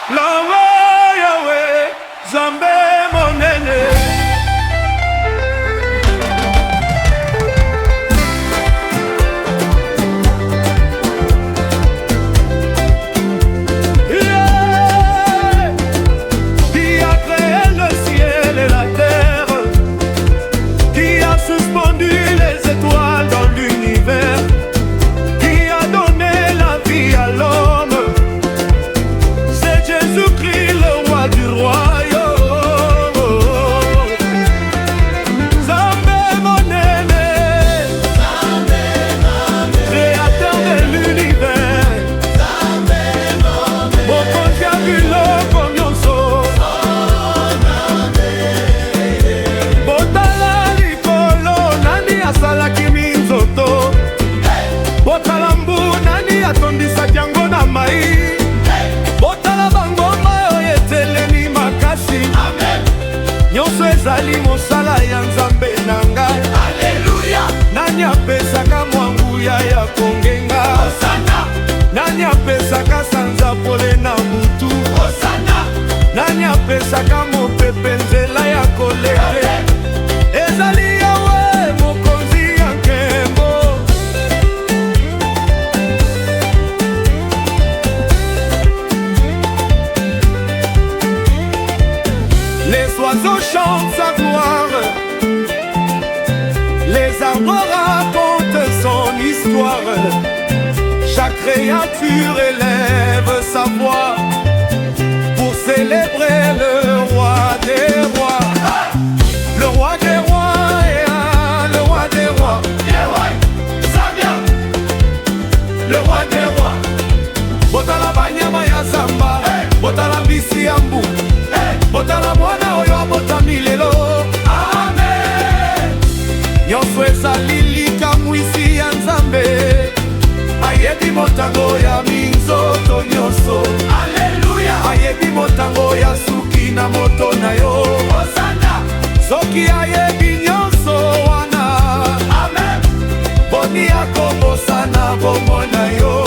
Lawa Yahweh, Zambe monene. Ezali mosala ya Nzambe na ngai. Alleluia. Nani apesaka mwanguya ya kongenga? Hosana. Nani apesaka sanza pole na butu? Hosana. Nani apesaka mopepe nzela ya kolete? Ezali Yawe mokonzi ya nkembo. Les oiseaux chantent sa gloire, les arbres racontent son histoire. Chaque créature élève sa voix pour célébrer le roi des rois. Le roi des rois, le roi des rois. Ça vient. Le roi des rois. Botala banyama ya zamba, botala bisi ya mbu, botala mwana oyo abotami lelo. Amen. Nyonso ezali likamwisi ya Nzambe, ayebi motango ya minzoto nyonso. Alleluia. Ayebi motango ya suki na moto na yo. Hosana. Soki ayebi nyonso wana, Amen. boni akobosana bomoi na yo.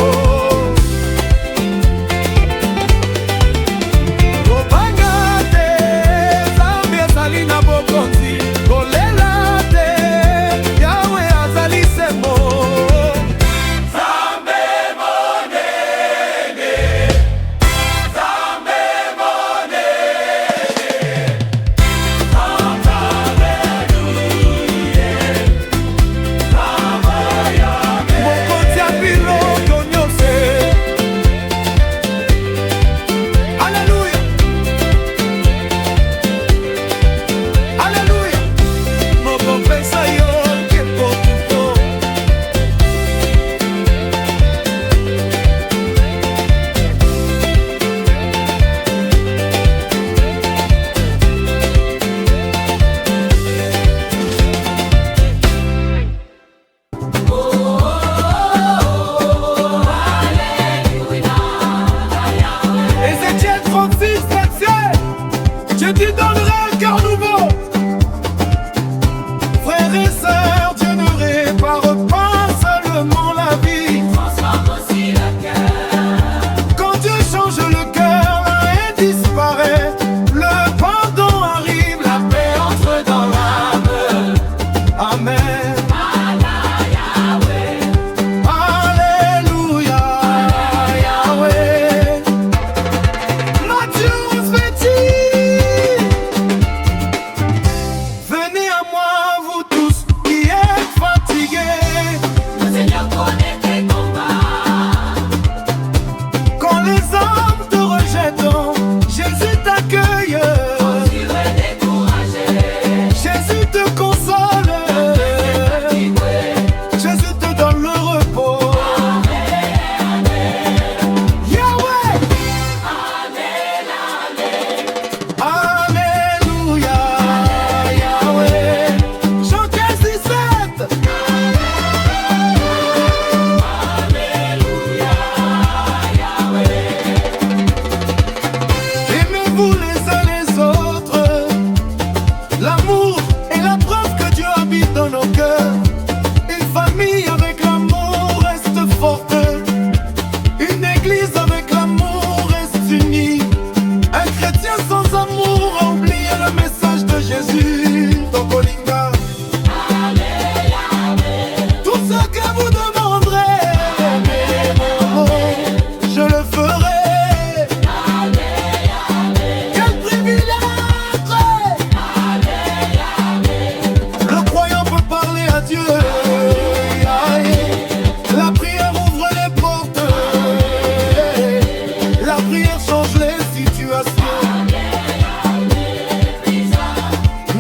change les situations.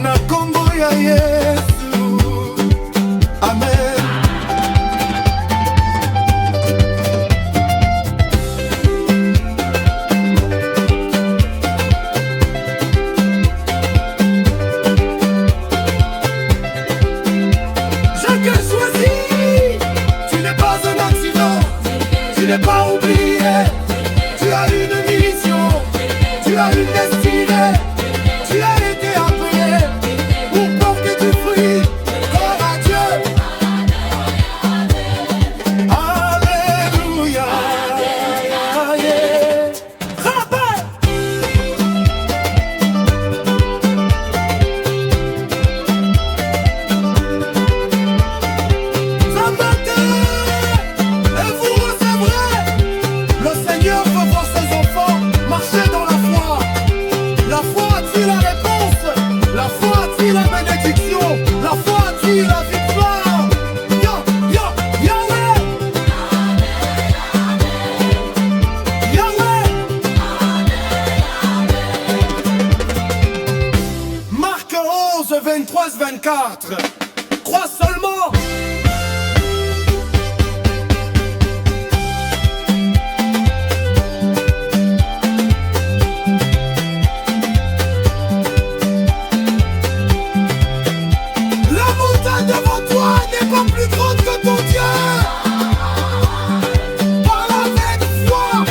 Na Congo ya Yesu. Amen. Tu n'es pas oublié, tu as une mission, tu as une destinée, tu as été appelé pour porter du fruit, gloire à Dieu. Alléluia. Marc 11, 23, 24. Crois seulement. La montagne devant toi n'est pas plus grande que ton Dieu. Parle avec foi,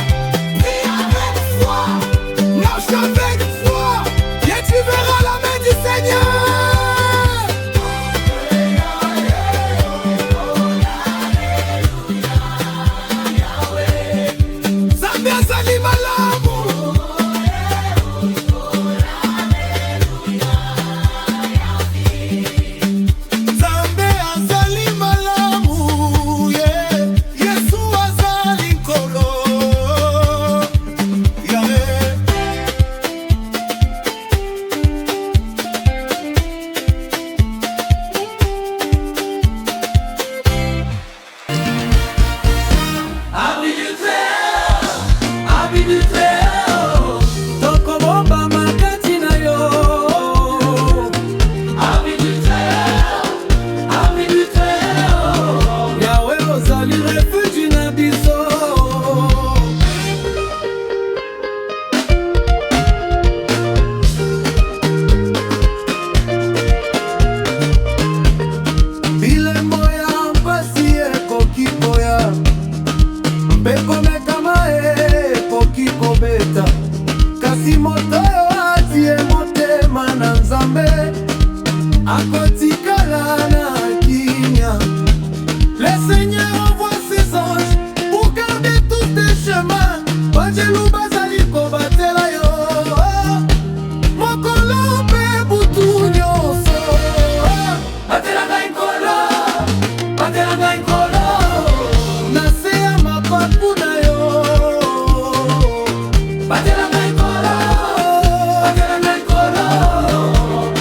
prie avec foi, marche avec foi, et tu verras la main du Seigneur. Zambia azali malamu. Zambia azali malamu, yeah. Yesu azali nkolo, yeah. Abri du Très-Haut, abri du Très-Haut, tokobomba makati na yo. abri du Très-Haut, abri du Très-Haut. Yawe ozali refuge na biso. Bilembo ya mpasi ekoki koya, mpe komekama ekoki kobeta, kasi moto oyo atie motema na Nzambe akotikala na kimia. Le Seigneur envoie ses anges pour garder tous tes chemins. Banjelu bazali kobatela yo, mokolo mpe butu nyonso. Batela ngai nkolo, batela ngai nkolo, Na se ya mapapu na yo, batela ngai nkolo, batela ngai nkolo.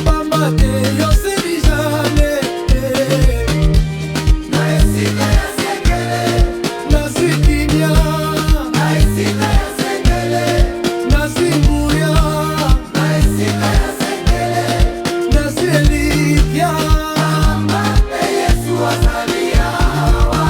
pamba te yosebi jamais. Na esika ya sengele, Nazwi kimia, na esika ya sengele, nazwi nguya, na esika ya sengele. nazwi elikya. Mpe Yesu azali awa.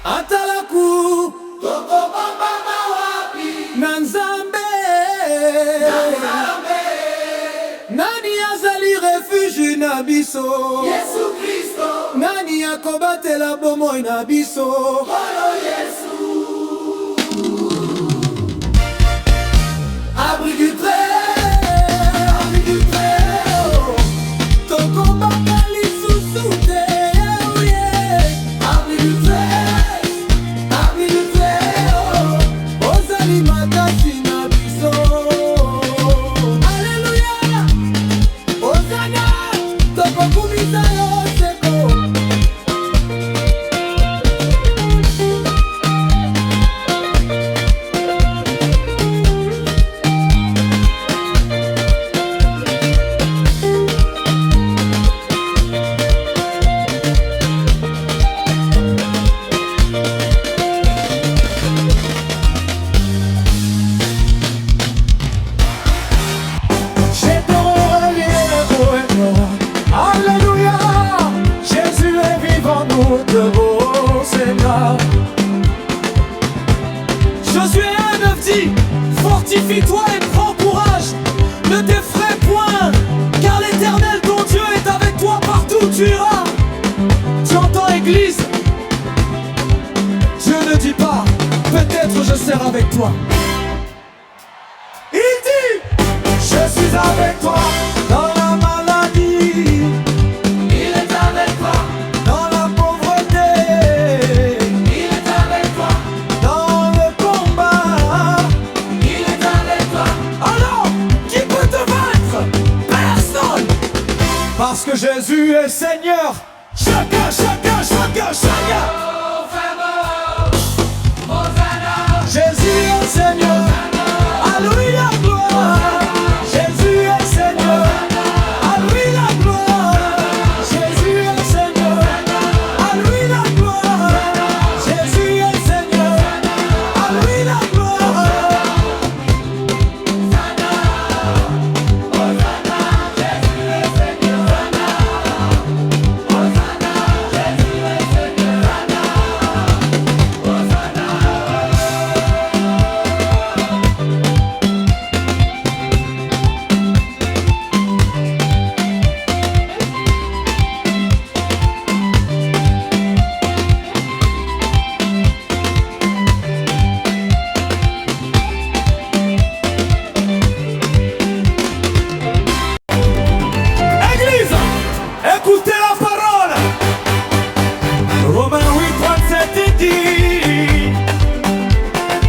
Atalaku Tokobambama wapi? na Nzambe. Nzambe, Nani azali refuge na biso? Yesu Kristo, Nani akobatela bomoi na biso? Nkolo Yesu. Abri du Très-Haut, abri du Très-Haut, tokobaka lisusu te, yeah. Abri du Très-Haut, abri du Très-Haut. Ozali makasi na biso. Alléluia. Ozana, tokokumisa yo seko. suivra. Tu entends Église? Dieu ne dit pas, peut-être je serai avec toi. Il dit, je suis avec toi dans la maladie. Il est avec toi, Dans la pauvreté, il est avec toi, dans le combat. il est avec toi. Alors, qui peut te vaincre? Personne. Parce que Jésus est Seigneur. Chacun, chacun, chacun, chacun. Jésus est Seigneur. Alléluia, gloire. Jésus est Seigneur. Alléluia, gloire. Jésus est Seigneur. Alléluia, gloire. Jésus est Seigneur. Alléluia, gloire. Église, écoutez la parole. Romains 8, 37 dit,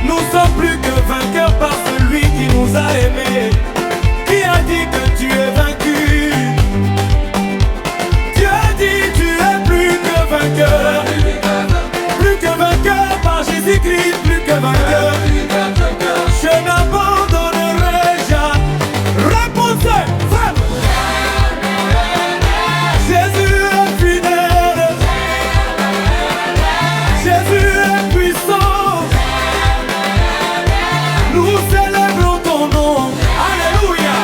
nous sommes plus que vainqueurs par celui qui nous a aimés. Qui a dit que tu es vaincu? Dieu dit tu es plus que vainqueur. Plus que vainqueur par Jésus-Christ, plus que vainqueur. Je n'abandonnerai jamais. Réponse, femme. Jésus est fidèle. Jésus est puissant. Nous célébrons ton nom. Alléluia.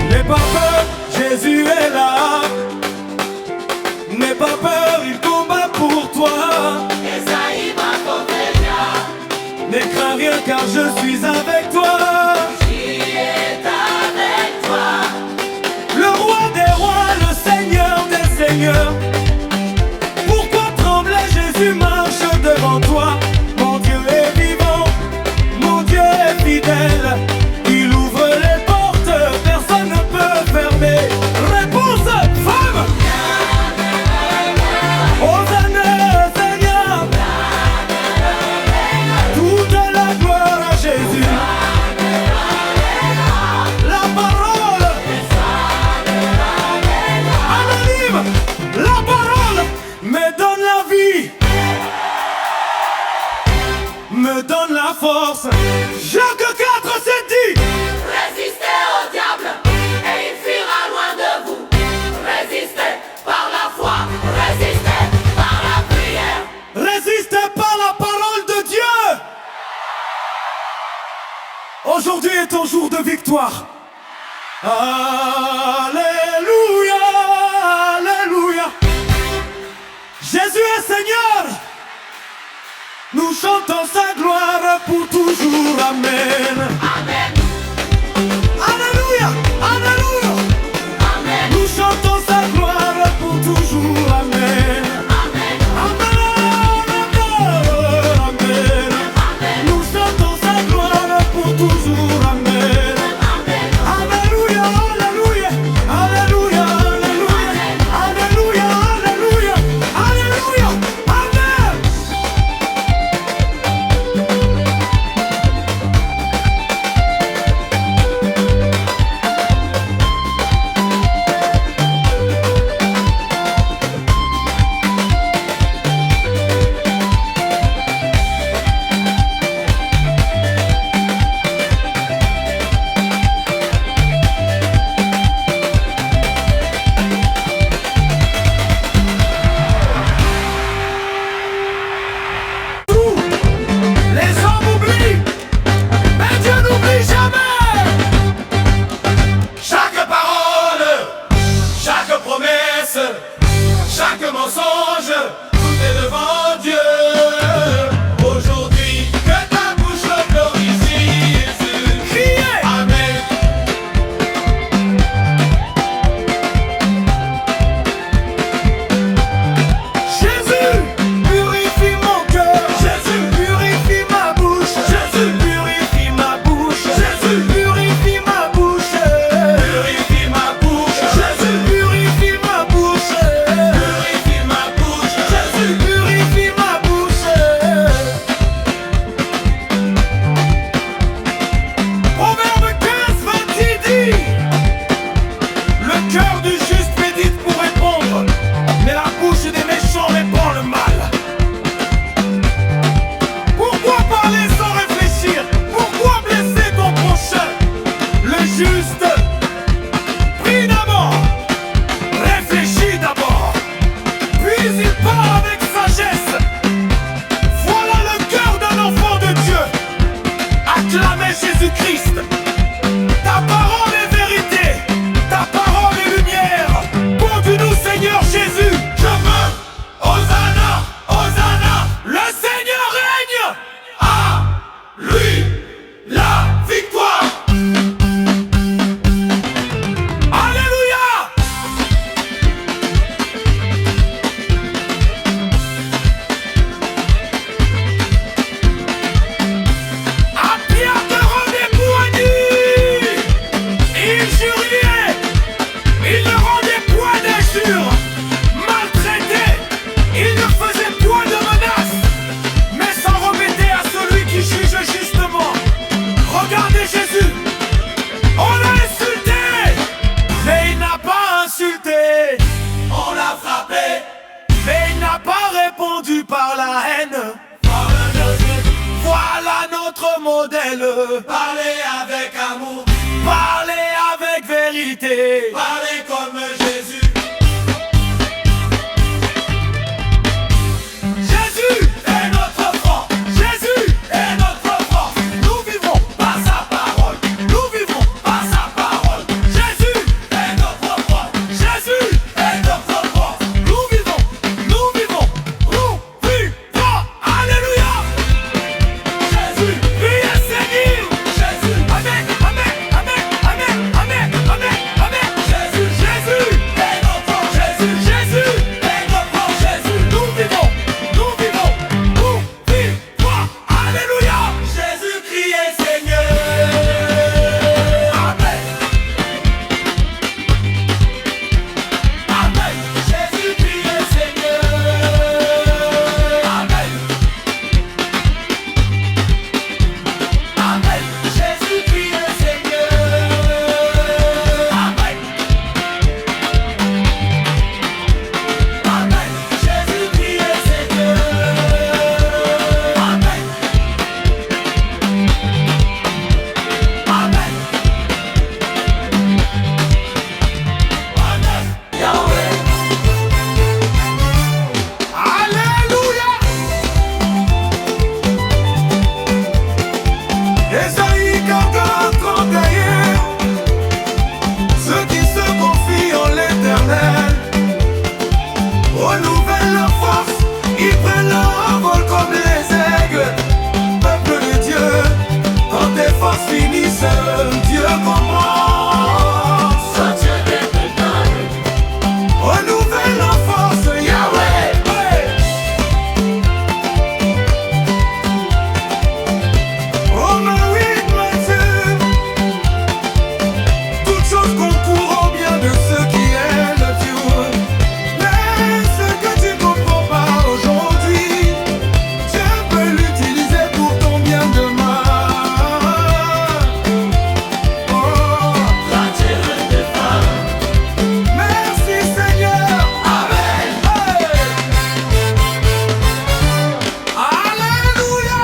N'aie pas peur, Jésus est là. N'aie pas peur, il combat pour toi. Esaïe m'a confessé, Ne crains rien car je suis avec toi. qui est avec toi. Le roi des rois, le seigneur des seigneurs. Pourquoi trembler? Jésus marche devant toi. Mon Dieu est vivant, mon Dieu est fidèle. Il ouvre les portes, personne ne peut fermer. Réponse, femme. Hosanna, Seigneur. Toute la gloire à Jésus. La parole anonyme, la parole me donne la vie, me donne la force. Jacques 4, c'est dit. Résistez au diable et il fuira loin de vous. Résistez par la foi, résistez par la prière. Résistez par la parole de Dieu. Aujourd'hui est ton jour de victoire. Alléluia, alléluia. Jésus est Seigneur. Nous chantons sa gloire pour toujours. Amen. Amen, Alléluia, alléluia. amen, Nous chantons sa gloire pour toujours. Amen. amen, Amen, amen, amen. Nous chantons sa gloire pour toujours. Amen. amen. Alléluia, alléluia, alléluia, alléluia, alléluia, alléluia, alléluia, amen. vérité. Parlez comme Jésus. Jésus est notre force. Jésus est notre force. Nous vivons par sa parole. Nous vivons par sa parole. Jésus est notre force. Jésus est notre force. Nous vivons, nous vivons, nous vivons. Alléluia. Jésus, priez Seigneur. Jésus, amen, amen, amen, amen, amen, amen, amen. Jésus, Jésus est notre Jésus, Jésus est notre Jésus. Nous vivons, nous vivons, nous vivons. Alléluia. Jésus criait Seigneur. Amen. Amen. Jésus criait Seigneur. Amen. Amen. Jésus criait Seigneur. Amen. Amen. Jésus criait Seigneur. Amen. Amen. Amen. Yahweh. Alléluia. Ésaïe 41, ceux qui se confient en l'Éternel renouvellent leur force, ils prennent leur envol comme les aigles. Peuple de Dieu, quand tes forces finissent, Dieu commence. Renouvelle leur force, Yahweh. Romains 8, Matthieu. Toutes choses concourent au bien de ceux qui aiment Dieu. Mais ce que tu ne comprends pas aujourd'hui, Dieu peut l'utiliser pour ton bien demain. Oh. Merci Seigneur. Amen. Hey. Alléluia.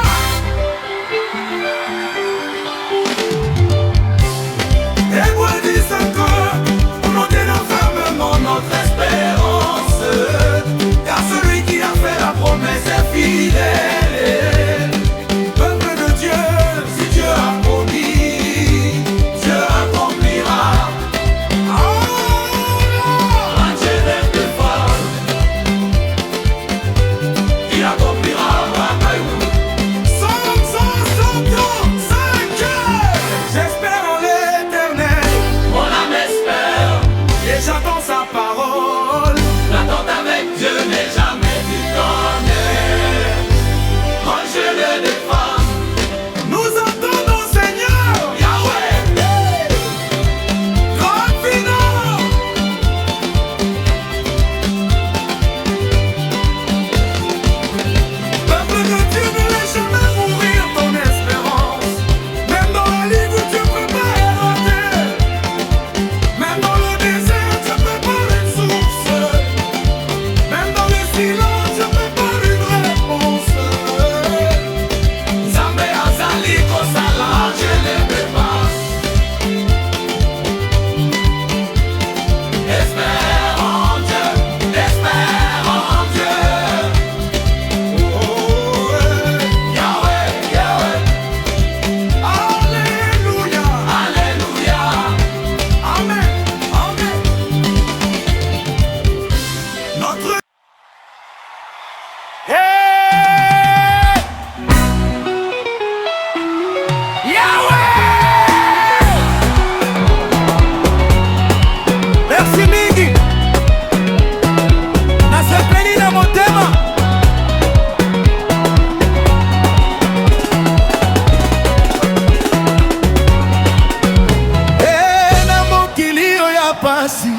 Hébreux 10 encore, montez fermement notre espérance, car celui qui a fait la promesse est fidèle. Peuple de Dieu, si Dieu a promis, Dieu accomplira. Un Dieu est plus fort. Il accomplira ma Somme 165. J'espère en l'Éternel Mon âme espère. et j'attends sa parole. L'attente avec Dieu n'est jamais du tonnerre. Quand je le défends, Nous attendons Seigneur, Yahweh. grand final. Peuple de Dieu, ne laisse jamais mourir ton espérance. Même dans la ligne où Dieu prépare la terre, même dans le désert, Dieu prépare une source. Même dans le silence, Dieu prépare une réponse. Zambé azali kosala, je le prépare. Espère en Dieu, espère en Dieu. Oh, Yahweh, Yahweh, Alléluia. Alléluia. Amen. Amen. Notre merci mingi nasepeli na motema. Na mokili oyo ya pasi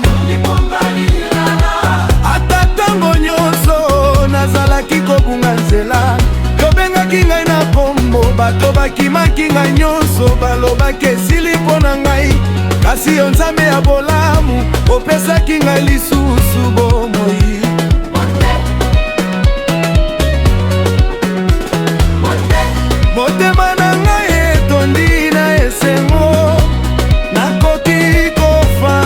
ata ntango nyonso nazalaki kobunga nzela, tobengaki ngai na kombo, bato bakimaki ngai nyonso, balobaki esili mpo na ngai, kasi yo Nzambe ya bolamu opesaki ngai lisusu bomoi. motema na ngai etondi na esengo, nakoki kofa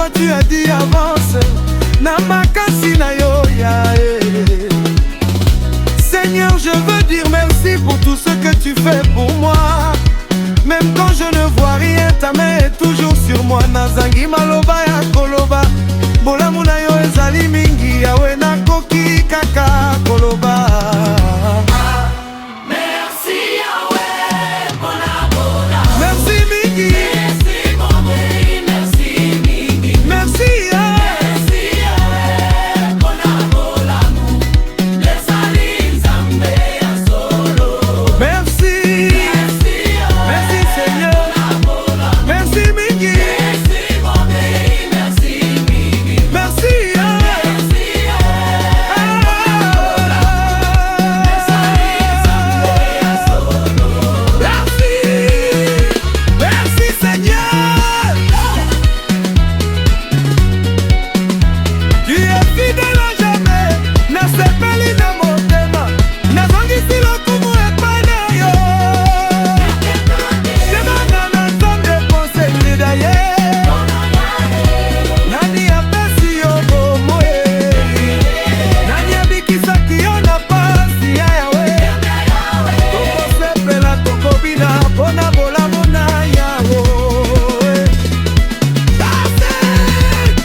toi tu as dit avance na makasi na yo ya Seigneur, je veux dire merci pour tout ce que tu fais pour moi. Même quand je ne vois rien, ta main est toujours sur moi. Nazangi maloba ya koloba, bolamu na yo ezali mingi, yawe nakoki kaka koloba. Merci Yahweh, Bonabola. Merci mingi, Merci mon pays, merci mingi. merci Merci Yahweh, Bonabola. Lesali Nzambe ya solo. merci, Merci Yahweh, merci Seigneur, Bonabola. merci mingi, Merci mon pays, merci mingi. merci Merci Yahweh, Lesali Nzambe ya solo. merci, merci Seigneur. Tu es fidèle à jamais, nasepeli na motema, nazongisi lokumu epai na yo. Temanga na Nzambe konseli na ye, nani apesi yo bomoi, nani abikisaki yo na pasi ya Yawe. Tokosepela tokobina mpona bolamu na Yawe.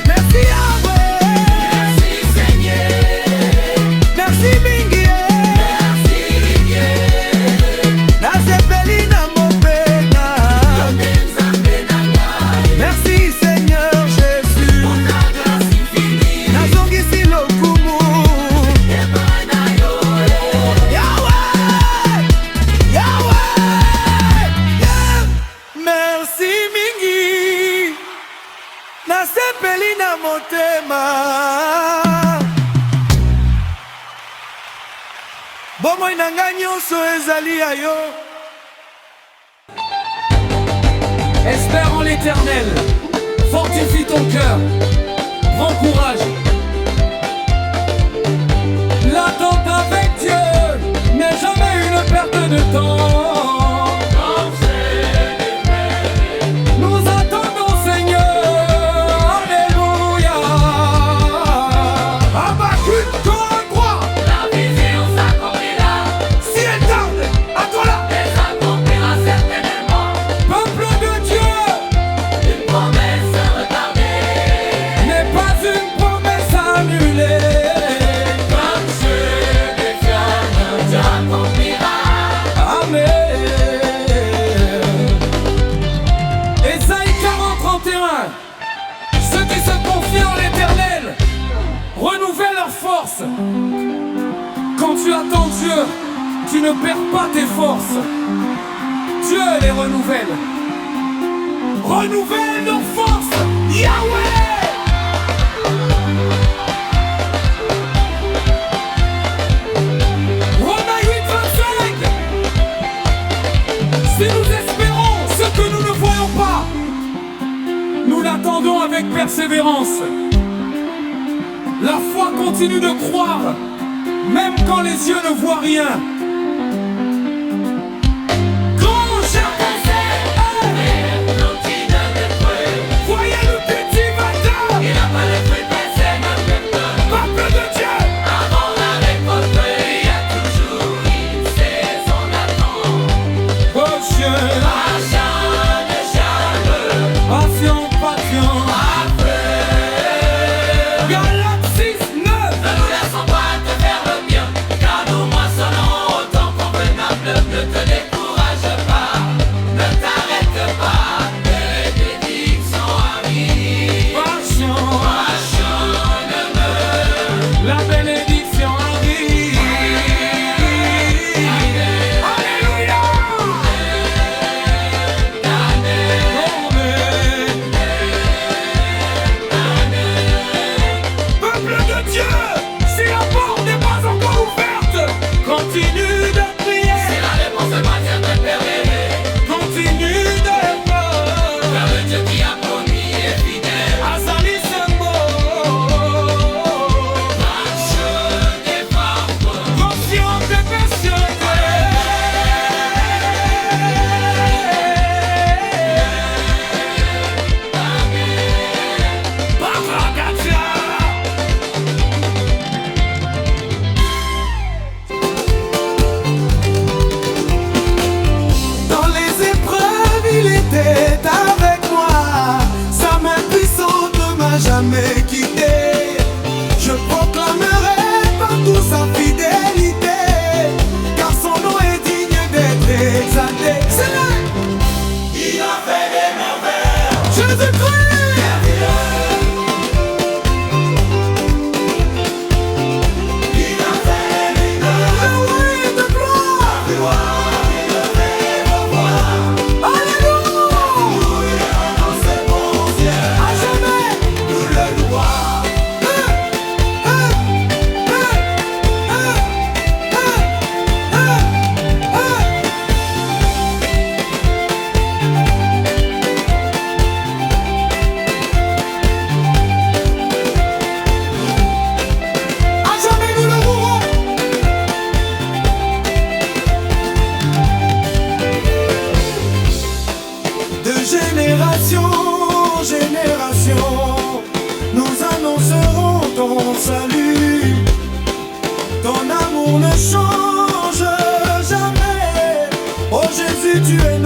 Merci Yahweh, Merci Seigneur, merci mingi merci Dieu. nasepeli na mopena. Nzambe na ngai, Merci Seigneur Jésus, ta grâce infinie, nazongisi lokumu. epai na yo. Yahweh, Yahweh, yeah. Merci mingi nasepeli na motema. Bomoi na ngai nyonso ezali ya yo. Espère en l'Éternel, fortifie ton cœur, prends courage. L'attente avec Dieu n'est jamais une perte de temps. Nous attendons Seigneur, Alléluia. Habakkuk, toi crois, La vision s'accomplira, si elle tarde, à toi là. elle s'accomplira certainement. Peuple de Dieu, Une promesse retardée, n'est pas une promesse annulée. comme je déclare, tu accompliras. Amen. Ésaïe 40:31. Ceux qui se confient en l'Éternel renouvellent leur force. Quand tu attends Dieu, tu ne perds pas tes forces. Dieu les renouvelle. Renouvelle nos forces, Yahweh. Romains 8:25. Si nous espérons ce que nous ne voyons pas, nous l'attendons avec persévérance. La foi continue de croire, même quand les yeux ne voient rien. Grand jardin, voyez le cultivateur, Il n'a pas de fruits pressés, même peuple de Dieu. avant la récolte, il y a toujours une saison d'attente. Oh Dieu, Achat de charme, patient, patient. Galates 6:9. ne nous laissons pas te faire le bien, car nous moissonnons jamais quitté. Je proclamerai partout sa fidélité, car son nom est digne d'être exalté. C'est là. Il a fait des merveilles. Jésus-Christ. Génération en génération, nous annoncerons ton salut. Ton amour ne change jamais. Oh Jésus, tu es